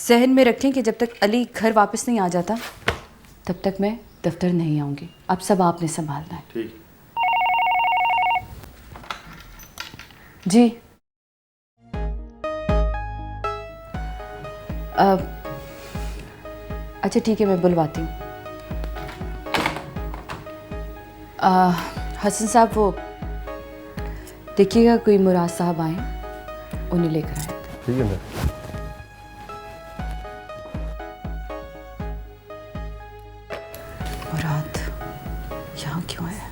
जहन में रखें कि जब तक अली घर वापस नहीं आ जाता तब तक मैं दफ्तर नहीं आऊँगी। अब सब आपने संभालना है। ठीक। जी अच्छा ठीक है, मैं बुलवाती हूँ। हसन साहब, वो देखिएगा कोई मुराद साहब आए, उन्हें लेकर आए। ठीक है मैम। मुराद यहाँ क्यों आया?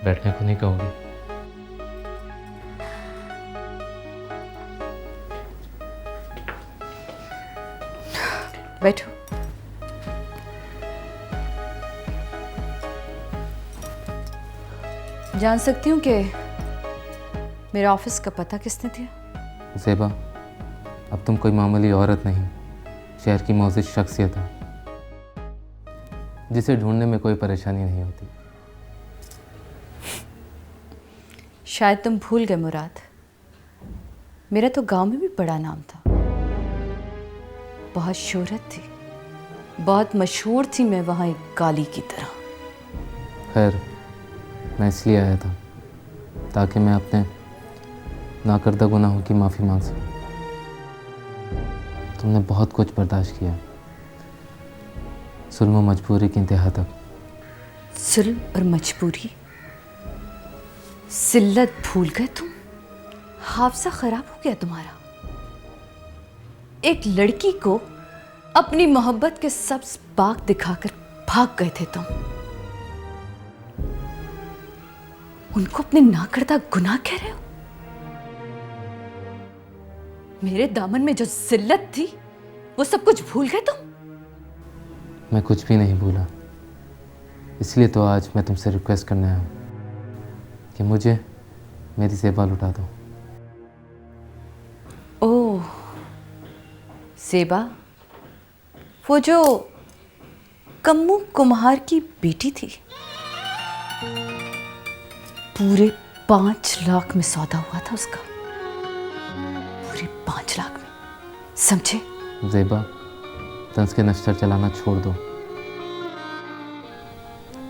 बैठने को नहीं कहोगी? बैठो। जान सकती हूँ कि मेरे ऑफिस का पता किसने दिया? ज़ेबा, अब तुम कोई मामूली औरत नहीं, शहर की मौजूद शख्सियत हो जिसे ढूंढने में कोई परेशानी नहीं होती। शायद तुम भूल गए मुराद, मेरा तो गांव में भी बड़ा नाम था, बहुत शोहरत थी, बहुत मशहूर थी मैं वहाँ एक काली की तरह। खैर, मैं इसलिए आया था ताकि मैं अपने नाकर्दा गुनाहों की माफ़ी मांग सकूं। तुमने बहुत कुछ बर्दाश्त किया, जुल्म और मजबूरी की इंतहा तक। जुल्म और मजबूरी? सिल्लत भूल गए तुम? हाफजा खराब हो गया तुम्हारा? एक लड़की को अपनी मोहब्बत के सब्ज बाग दिखाकर भाग गए थे तुम, उनको अपने नाकर्दा गुनाह कह रहे हो? मेरे दामन में जो जिल्लत थी वो सब कुछ भूल गए तुम? मैं कुछ भी नहीं भूला, इसलिए तो आज मैं तुमसे रिक्वेस्ट करने आया हूँ कि मुझे मेरी ज़ेबा लुटा दो। ओह, ज़ेबा, वो जो कम्मू कुम्हार की बेटी थी, पूरे 5 लाख में सौदा हुआ था उसका, पूरे 5 लाख में, समझे? ज़ेबा, तंज के नश्तर चलाना छोड़ दो।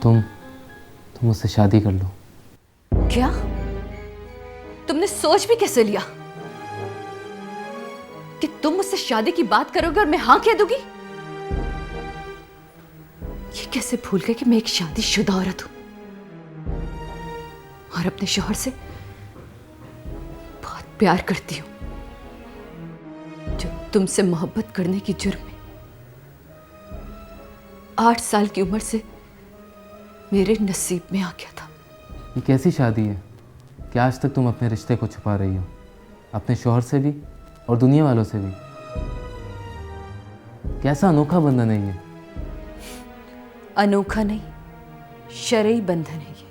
तुम मुझसे शादी कर लो। क्या? तुमने सोच भी कैसे लिया कि तुम मुझसे शादी की बात करोगे और मैं हाँ कह दूंगी? ये कैसे भूल गए कि मैं एक शादीशुदा औरत हूं और अपने शौहर से बहुत प्यार करती हूं, जो तुमसे मोहब्बत करने की जुर्म में 8 साल की उम्र से मेरे नसीब में आ गया था। ये कैसी शादी है कि आज तक तुम अपने रिश्ते को छुपा रही हो, अपने शौहर से भी और दुनिया वालों से भी? कैसा अनोखा बंधन है ये? अनोखा नहीं, शरई बंधन है ये।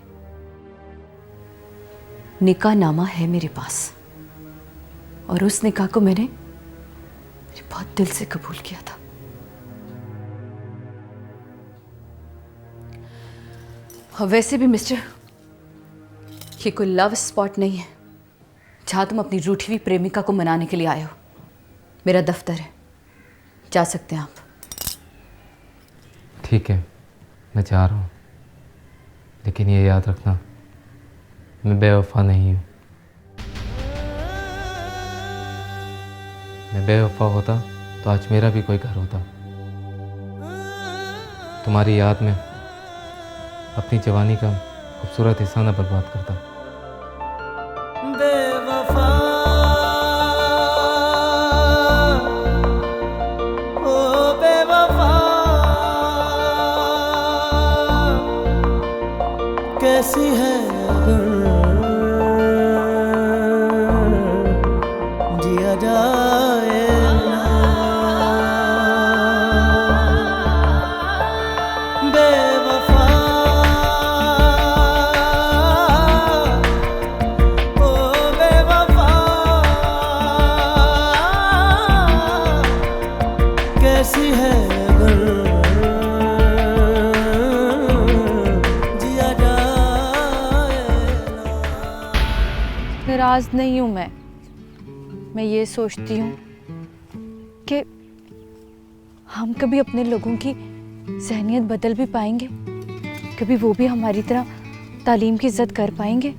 निकाह नामा है मेरे पास और उस निकाह को मैंने बहुत दिल से कबूल किया था। और वैसे भी मिस्टर, ये कोई लव स्पॉट नहीं है जहां तुम अपनी रूठी हुई प्रेमिका को मनाने के लिए आए हो। मेरा दफ्तर है, जा सकते हैं आप। ठीक है, मैं जा रहा हूँ, लेकिन ये याद रखना, मैं बेवफा नहीं हूँ। मैं बेवफा होता तो आज मेरा भी कोई घर होता। तुम्हारी याद में अपनी जवानी का खूबसूरत हिस्सा न बर्बाद करता। बेवफा, ओ बेवफा, कैसी है अगर जिया जाए ना। बेवफा, कैसी है अगर नाराज़ नहीं हूँ मैं ये सोचती हूँ कि हम कभी अपने लोगों की ज़हनियत बदल भी पाएंगे, कभी वो भी हमारी तरह तालीम की इज़्ज़त कर पाएंगे।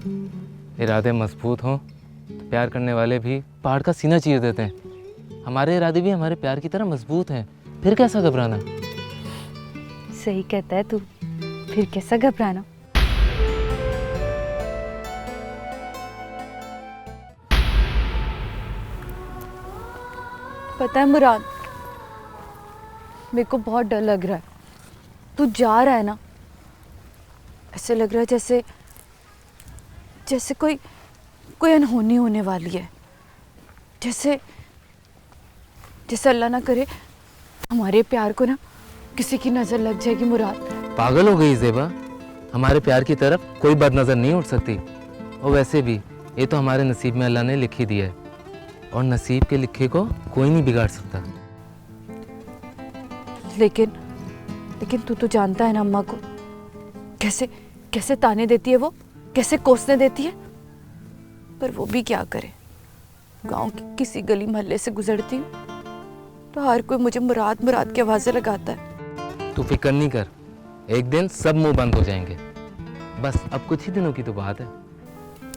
इरादे मजबूत हों तो प्यार करने वाले भी पहाड़ का सीना चीर देते हैं। हमारे इरादे भी हमारे प्यार की तरह मजबूत हैं, फिर कैसा घबराना। सही कहता है तू, फिर कैसा घबराना। पता है मुराद, मेरे को बहुत डर लग रहा है। तू जा रहा है ना, ऐसे लग रहा है जैसे जैसे कोई अनहोनी होने वाली है। जैसे जैसे अल्लाह ना करे हमारे प्यार को ना किसी की नज़र लग जाएगी। मुराद पागल हो गई ज़ेबा, हमारे प्यार की तरफ कोई बदनज़र नहीं उठ सकती। और वैसे भी ये तो हमारे नसीब में अल्लाह ने लिख ही दिया है, और नसीब के लिखे को कोई नहीं बिगाड़ सकता। लेकिन तू तो जानता है ना अम्मा को कैसे कैसे ताने देती है, वो कैसे कोसने देती है। पर वो भी क्या करे, गांव की किसी गली मोहल्ले से गुजरती हूँ तो हर कोई मुझे मुराद मुराद की आवाज़ें लगाता है। तू फिक्र नहीं कर, एक दिन सब मुंह बंद हो जाएंगे। बस अब कुछ ही दिनों की तो बात है।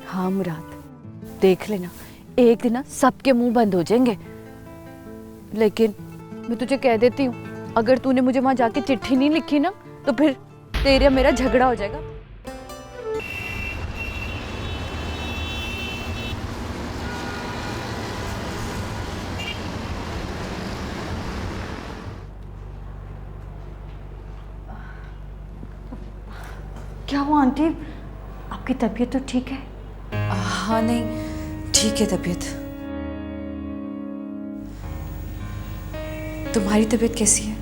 हाँ मुराद, देख लेना एक दिन ना सबके मुंह बंद हो जाएंगे। लेकिन मैं तुझे कह देती हूँ, अगर तूने मुझे वहां जाके चिट्ठी नहीं लिखी ना तो फिर तेरा मेरा झगड़ा हो जाएगा। क्या हुआ आंटी, आपकी तबीयत तो ठीक है? हाँ नहीं ठीक है तबीयत। तुम्हारी तबीयत कैसी है?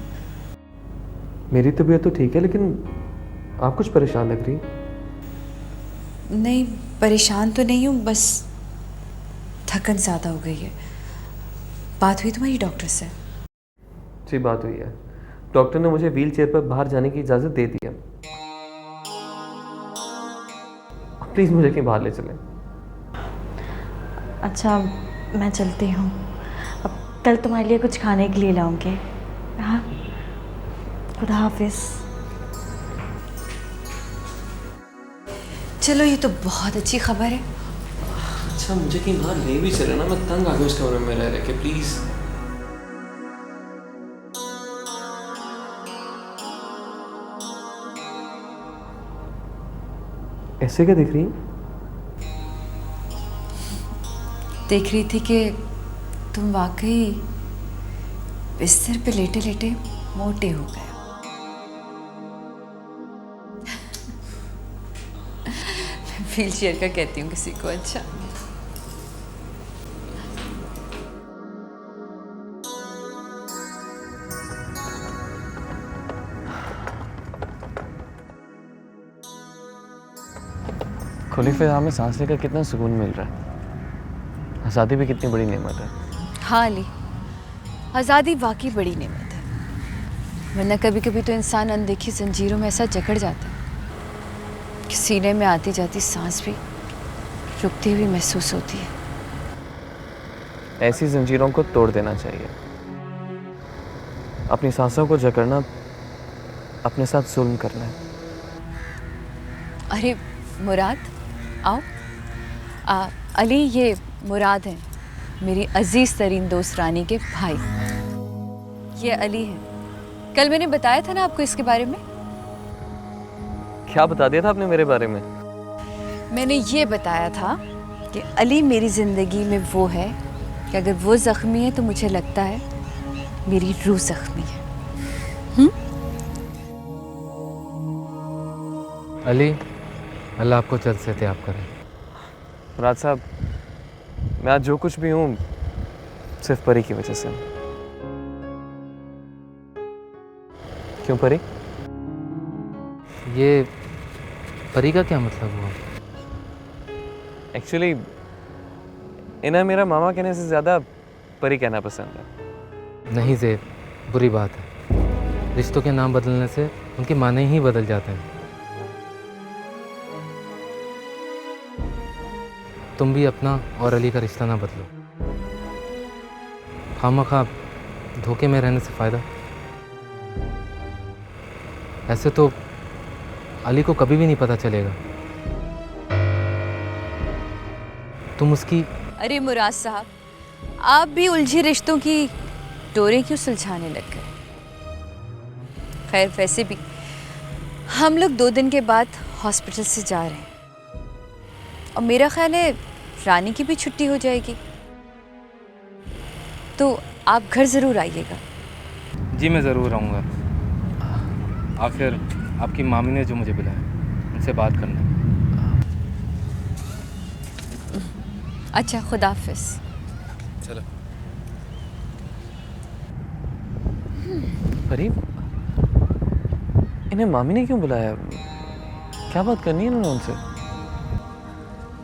मेरी तबीयत तो ठीक है, लेकिन आप कुछ परेशान लग रही। नहीं परेशान तो नहीं हूँ, बस थकन ज़्यादा हो गई है। बात हुई तुम्हारी डॉक्टर से? जी बात हुई है, डॉक्टर ने मुझे व्हील चेयर पर बाहर जाने की इजाज़त दे दी है। प्लीज़ मुझे कहीं बाहर ले चलें। अच्छा मैं चलती हूँ, अब कल तुम्हारे लिए कुछ खाने के लिए लाऊंगी। हाँ, खुदा हाफिज़। चलो ये तो बहुत अच्छी खबर है। अच्छा मुझे कहीं बाहर ले भी चले ना, मैं तंग आ गया उस कमरे में रह के। प्लीज़ ऐसे क्या देख रही? देख रही थी कि तुम वाकई बिस्तर पे लेटे लेटे मोटे हो गए। व्हील चेयर का कहती हूँ किसी को। अच्छा खुली फिजा में सांस लेकर कितना सुकून मिल रहा है। आज़ादी भी कितनी बड़ी नेमत है। हाँ अली, आज़ादी वाकई बड़ी नेमत है, वरना कभी कभी तो इंसान अनदेखी जंजीरों में ऐसा जकड़ जाता है कि सीने में आती जाती सांस भी रुकती हुई महसूस होती है। ऐसी जंजीरों को तोड़ देना चाहिए। अपनी सांसों को जकड़ना अपने साथ जुल्म करना है। अरे मुराद आओ। अली ये मुराद है, मेरी अजीज़ तरीन दोस्त रानी के भाई। ये अली है, कल मैंने बताया था ना आपको इसके बारे में। क्या बता दिया था आपने मेरे बारे में? मैंने ये बताया था कि अली मेरी ज़िंदगी में वो है कि अगर वो ज़ख्मी है तो मुझे लगता है मेरी रूह ज़ख्मी है। अली, अल्लाह आपको जल्द से एहतियात करे। मुराद साहब, मैं आज जो कुछ भी हूँ सिर्फ परी की वजह से। क्यों परी? ये परी का क्या मतलब हुआ? एक्चुअली इन्हें मेरा मामा कहने से ज़्यादा परी कहना पसंद है। नहीं ज़ेब, बुरी बात है। रिश्तों के नाम बदलने से उनके माने ही बदल जाते हैं। तुम भी अपना और अली का रिश्ता ना बदलो। खामखा धोखे में रहने से फ़ायदा। ऐसे तो अली को कभी भी नहीं पता चलेगा। तुम उसकी। अरे मुराद साहब, आप भी उलझे रिश्तों की डोरें क्यों सुलझाने लग गए? खैर, वैसे भी हम लोग 2 दिन के बाद हॉस्पिटल से जा रहे हैं और मेरा ख्याल है रानी की भी छुट्टी हो जाएगी, तो आप घर ज़रूर आइएगा। जी मैं ज़रूर आऊँगा। आखिर आपकी मामी ने जो मुझे बुलाया, उनसे बात करना है। अच्छा, खुदा हाफिज़। चलो। फरीब, इन्हें मामी ने क्यों बुलाया? क्या बात करनी है इन्होंने उनसे?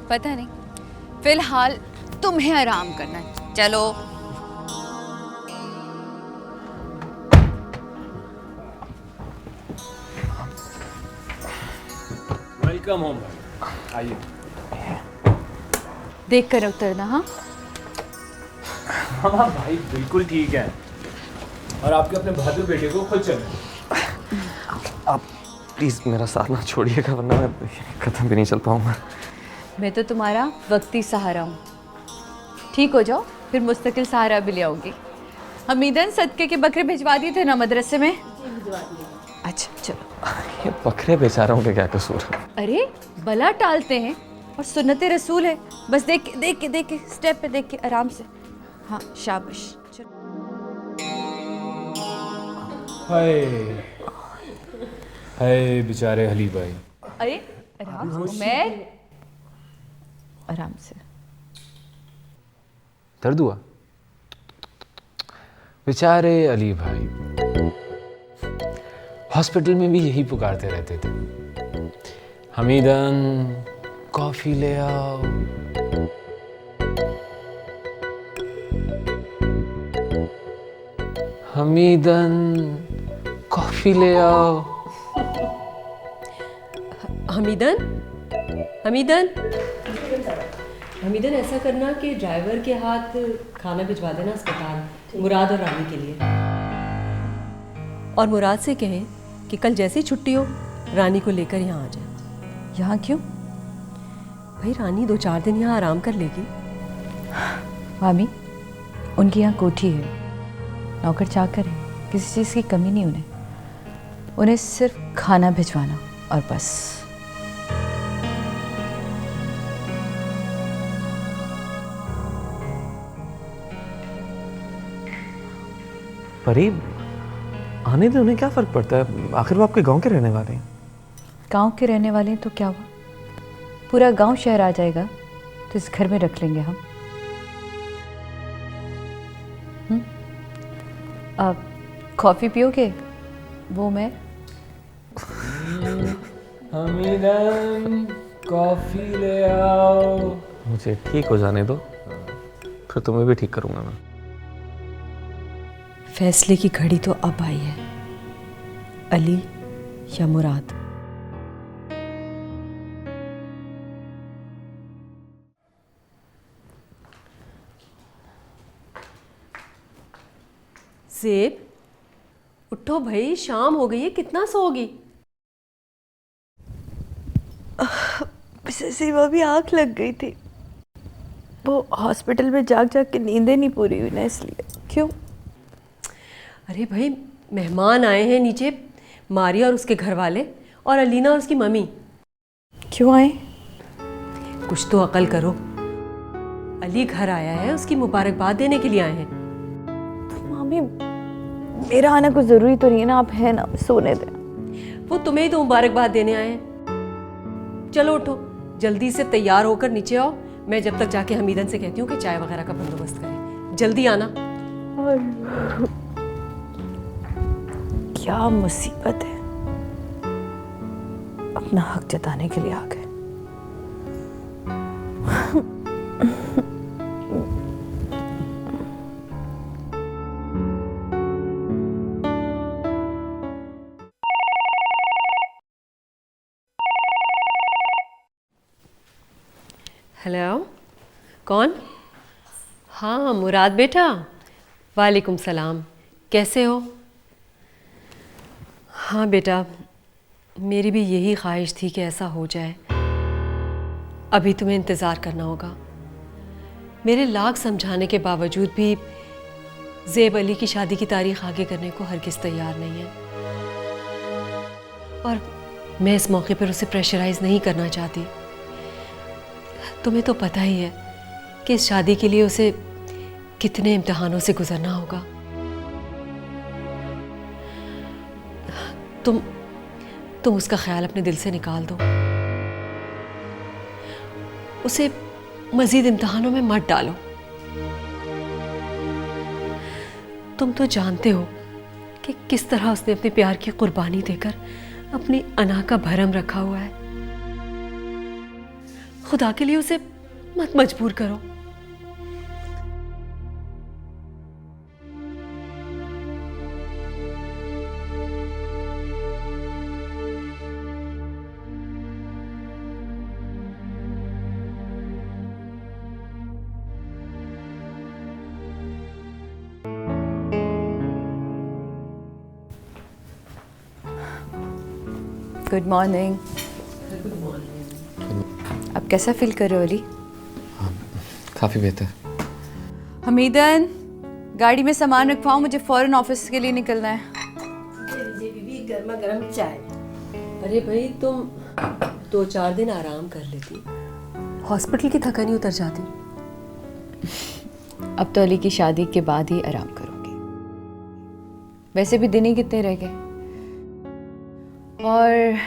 पता नहीं, फिलहाल तुम्हें आराम करना है। चलो। Welcome home. आइए। देख कर उतरना। हाँ हाँ भाई, बिल्कुल ठीक है। और आपके अपने बहादुर बेटे को खुद चलना। आप प्लीज़ मेरा साथ ना छोड़िएगा, वरना मैं कदम भी नहीं चल पाऊंगा। मैं तो तुम्हारा वक्ती सहारा हूँ। ठीक हो जाओ, फिर मुस्तकिल सहारा भी ले आऊँगी। हमीदन सदके के बकरे भिजवा दिए थे ना मदरसे में? अच्छा चलो। ये बकरे बेचारों के क्या कसूर है? अरे बला टालते हैं और सुन्नत रसूल है। बस देख के स्टेप पे देख के आराम से। हाँ शाबाश। चलो। हाय हाय बेचारे अली भाई। अरे आराम से उमर, आराम से। दर्द हुआ? बेचारे अली भाई हॉस्पिटल में भी यही पुकारते रहते थे, हमीदन कॉफी ले आओ। हमीदन कॉफी ले आओ। हमीदन ऐसा करना कि ड्राइवर के हाथ खाना भिजवा देना अस्पताल, मुराद और रानी के लिए। और मुराद से कहें कि कल जैसी छुट्टी हो रानी को लेकर यहाँ आ जाए। यहाँ क्यों? भाई रानी 2-4 दिन यहाँ आराम कर लेगी। मामी, उनकी यहाँ कोठी है, नौकर चाकर है, किसी चीज़ की कमी नहीं उन्हें सिर्फ खाना भिजवाना और बस। फरीब, आने दे, उन्हें क्या फ़र्क पड़ता है? आखिर वो आपके गांव के रहने वाले हैं। गांव के रहने वाले हैं तो क्या हुआ? पूरा गांव शहर आ जाएगा तो इस घर में रख लेंगे हम। आप कॉफ़ी पियोगे? वो मैं। हमीदन कॉफी ले आओ। मुझे ठीक हो जाने दो, फिर तुम्हें भी ठीक करूंगा मैं। फैसले की घड़ी तो अब आई है, अली या मुराद। ज़ेब, उठो भाई, शाम हो गई है, कितना सोओगी? सिवा भी आँख लग गई थी, वो हॉस्पिटल में जाग के नींदें नहीं पूरी हुई ना, इसलिए। क्यों? अरे भाई, मेहमान आए हैं नीचे, मारिया और उसके घर वाले, और अलीना और उसकी मम्मी। क्यों आए? कुछ तो अकल करो। अली घर आया है, उसकी मुबारकबाद देने के लिए आए हैं। तो मामी, मेरा आना कुछ ज़रूरी तो नहीं है ना, आप है ना, सोने दें। वो तुम्हें ही तो मुबारकबाद देने आए हैं। चलो उठो, जल्दी से तैयार होकर नीचे आओ। मैं जब तक जाके हमीदन से कहती हूँ कि चाय वगैरह का बंदोबस्त करें। जल्दी आना। क्या मुसीबत है, अपना हक जताने के लिए आ गए। हेलो, कौन? हाँ मुराद बेटा, वालेकुम सलाम, कैसे हो? हाँ बेटा, मेरी भी यही ख्वाहिश थी कि ऐसा हो जाए। अभी तुम्हें इंतज़ार करना होगा। मेरे लाख समझाने के बावजूद भी ज़ेब अली की शादी की तारीख आगे करने को हरगिज़ तैयार नहीं है, और मैं इस मौके पर उसे प्रेशराइज़ नहीं करना चाहती। तुम्हें तो पता ही है कि इस शादी के लिए उसे कितने इम्तिहानों से गुजरना होगा। तुम उसका ख्याल अपने दिल से निकाल दो। उसे मजीद इम्तिहानों में मत डालो। तुम तो जानते हो कि किस तरह उसने अपने प्यार की कुर्बानी देकर अपनी अना का भरम रखा हुआ है। खुदा के लिए उसे मत मजबूर करो। Good morning. अब कैसा फील कर रहे हो अली? काफ़ी बेहतर। हमीदन, गाड़ी में सामान रखवाओ, मुझे फ़ौरन ऑफिस के लिए निकलना है। बीबी गर्मा गर्म चाय। अरे भाई तुम 2-4 दिन आराम कर लेती, हॉस्पिटल की थकानी उतर जाती। अब तो अली की शादी के बाद ही आराम करूँगी। वैसे भी दिन ही कितने रह गए। और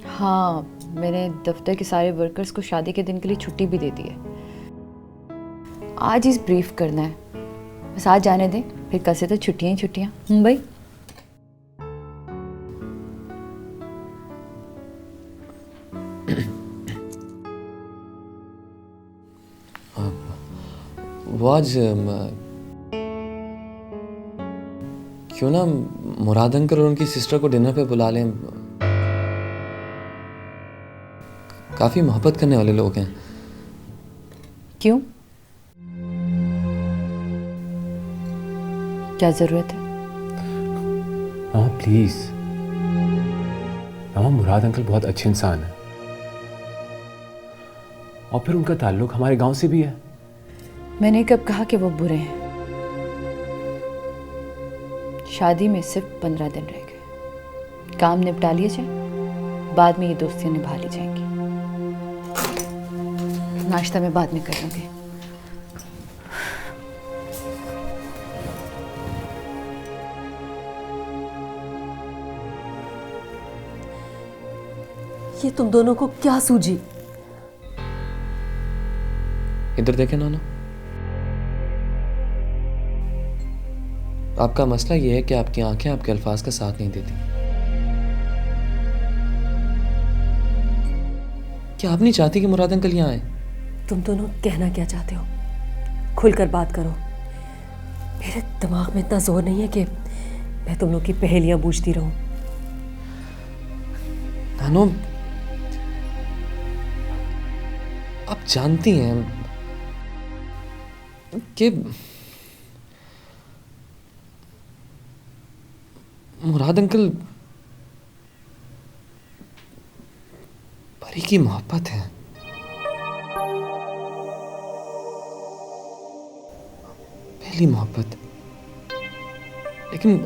हाँ, मैंने दफ्तर के सारे वर्कर्स को शादी के दिन के लिए छुट्टी भी दे दी है। आज ही ब्रीफ करना है, बस आज जाने दें, फिर कल से तो छुट्टियाँ ही छुट्टियाँ। भाई वो आज क्यों ना मुराद अंकल और उनकी सिस्टर को डिनर पे बुला लें। काफी मोहब्बत करने वाले लोग हैं। क्यों, क्या जरूरत है? मामा प्लीज, मामा मुराद अंकल बहुत अच्छे इंसान हैं, और फिर उनका ताल्लुक हमारे गांव से भी है। मैंने कब कहा कि वो बुरे हैं? शादी में सिर्फ 15 दिन रह गए, काम निपटा लिए जाए, बाद में ये दोस्तियां निभा ली जाएंगी। नाश्ता मैं बाद में कर लूंगी। ये तुम दोनों को क्या सूझी? इधर देखें नाना, आपका मसला ये है कि आपकी आंखें आपके अल्फाज का साथ नहीं देती। क्या आप नहीं चाहती कि मुराद अंकल यहाँ आए? तुम दोनों कहना क्या चाहते हो? खुलकर बात करो। मेरे दिमाग में इतना जोर नहीं है कि मैं तुम लोग की पहेलियां बूझती रहूं। नानो, आप जानती हैं कि मुराद अंकल परी की मोहब्बत है। पहली मोहब्बत, लेकिन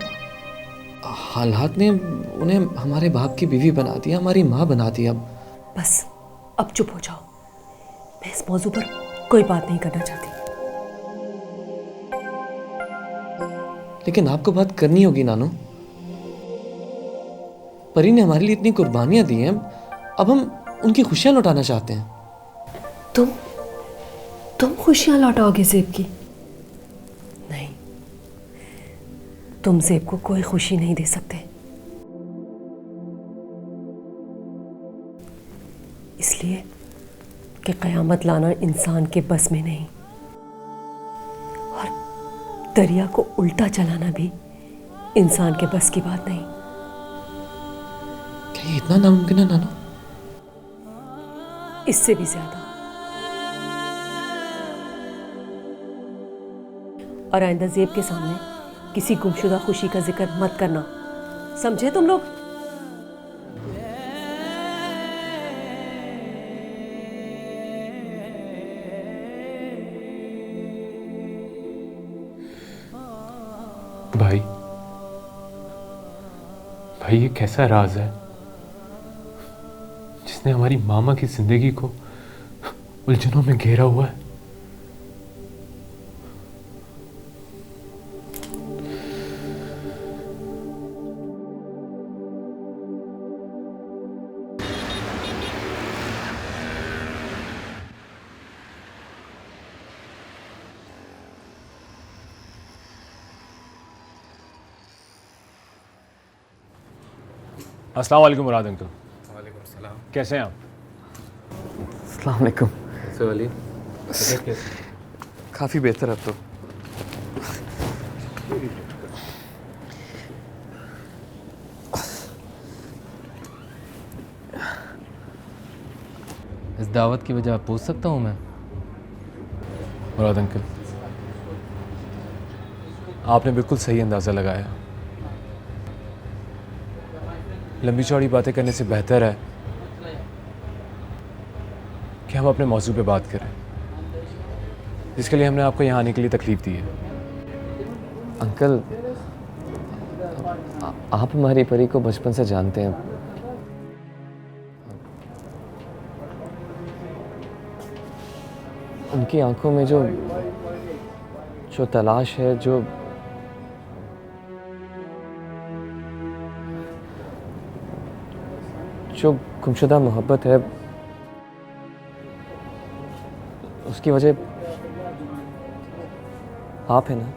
हालात ने उन्हें हमारे बाप की बीवी बना दिया, हमारी माँ बना दी। अब बस, अब चुप हो जाओ। मैं इस मौजू पर कोई बात नहीं करना चाहती। लेकिन आपको बात करनी होगी नानो। परी ने हमारे लिए इतनी कुर्बानियां दी हैं, अब हम उनकी खुशियां लौटाना चाहते हैं। तुम खुशियां लौटाओगे ज़ेब की? नहीं, तुम ज़ेब को कोई खुशी नहीं दे सकते, इसलिए कि क़यामत लाना इंसान के बस में नहीं, और दरिया को उल्टा चलाना भी इंसान के बस की बात नहीं। क्या ये इतना नामुमकिन है नानो? इससे भी ज्यादा। और आइंदा ज़ेब के सामने किसी गुमशुदा खुशी का जिक्र मत करना, समझे तुम लोग? भाई भाई ये कैसा राज है जिसने हमारी मामा की जिंदगी को उलझनों में घेरा हुआ है? अस्सलाम वालेकुम मुराद अंकल। वालेकुम सलाम। कैसे हैं आप? अस्सलाम वालेकुम। कैसे वाली? काफ़ी बेहतर अब तो। इस दावत की वजह पूछ सकता हूँ मैं? मुराद अंकल, आपने बिल्कुल सही अंदाज़ा लगाया। लंबी चौड़ी बातें करने से बेहतर है कि हम अपने मौजू पे बात करें, जिसके लिए हमने आपको यहाँ आने के लिए तकलीफ़ दी है। अंकल, आप हमारी परी को बचपन से जानते हैं। उनकी आंखों में जो तलाश है, जो गुमशुदा मोहब्बत है, उसकी वजह आप है ना?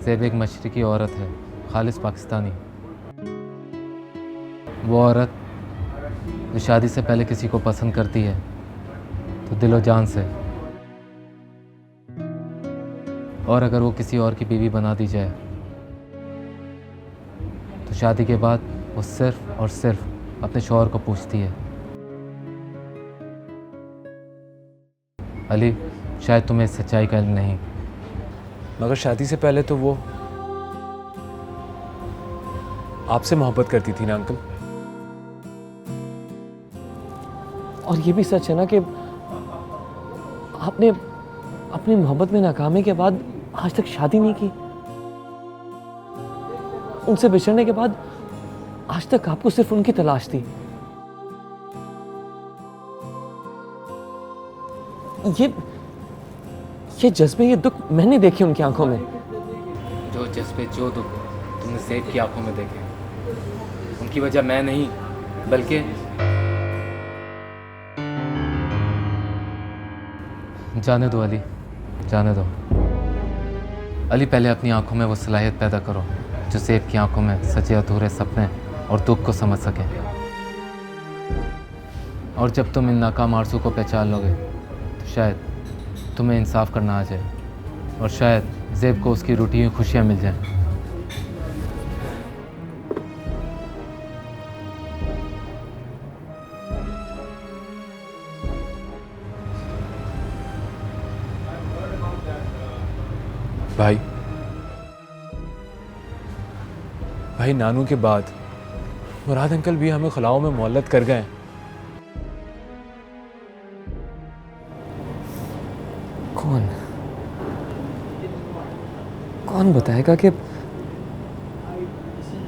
ज़ेब एक मशरिकी औरत है, खालिस पाकिस्तानी। वो औरत जो शादी से पहले किसी को पसंद करती है तो दिलो जान से, और अगर वो किसी और की बीवी बना दी जाए तो शादी के बाद वो सिर्फ और सिर्फ अपने शौहर को पूछती है। अली, शायद तुम्हें इस सच्चाई का इल्म नहीं, मगर शादी से पहले तो वो आपसे मोहब्बत करती थी ना अंकल? और ये भी सच है ना कि आपने अपनी मोहब्बत में नाकामी के बाद आज तक शादी नहीं की। उनसे बिछड़ने के बाद आज तक आपको सिर्फ उनकी तलाश थी। ये जज्बे, ये दुख मैंने देखे उनकी आंखों में। जो जज्बे, जो दुख तुमने ज़ेब की आंखों में देखे, उनकी वजह मैं नहीं बल्कि जाने दो अली, जाने दो। अली, पहले अपनी आंखों में वो सलाहियत पैदा करो जो ज़ेब की आंखों में सच्चे अधूरे सपने और दुख को समझ सके। और जब तुम इन नाकाम आरज़ू को पहचान लोगे तो शायद तुम्हें इंसाफ करना आ जाए, और शायद ज़ेब को उसकी रूठी हुई खुशियाँ मिल जाएं। भाई नानू के बाद मुराद अंकल भी हमें खुलाओं में मोहल्लत कर गए। कौन बताएगा कि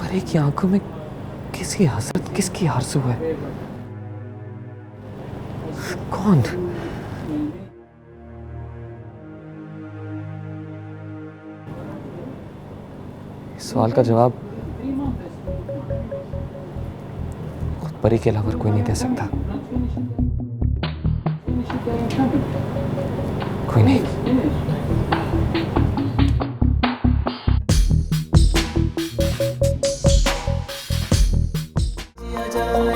परी की आंखों में किसकी हसरत, किसकी आरज़ू है? कौन? इस सवाल का जवाब खुद परी के अलावा कोई नहीं दे सकता। कोई नहीं। जाए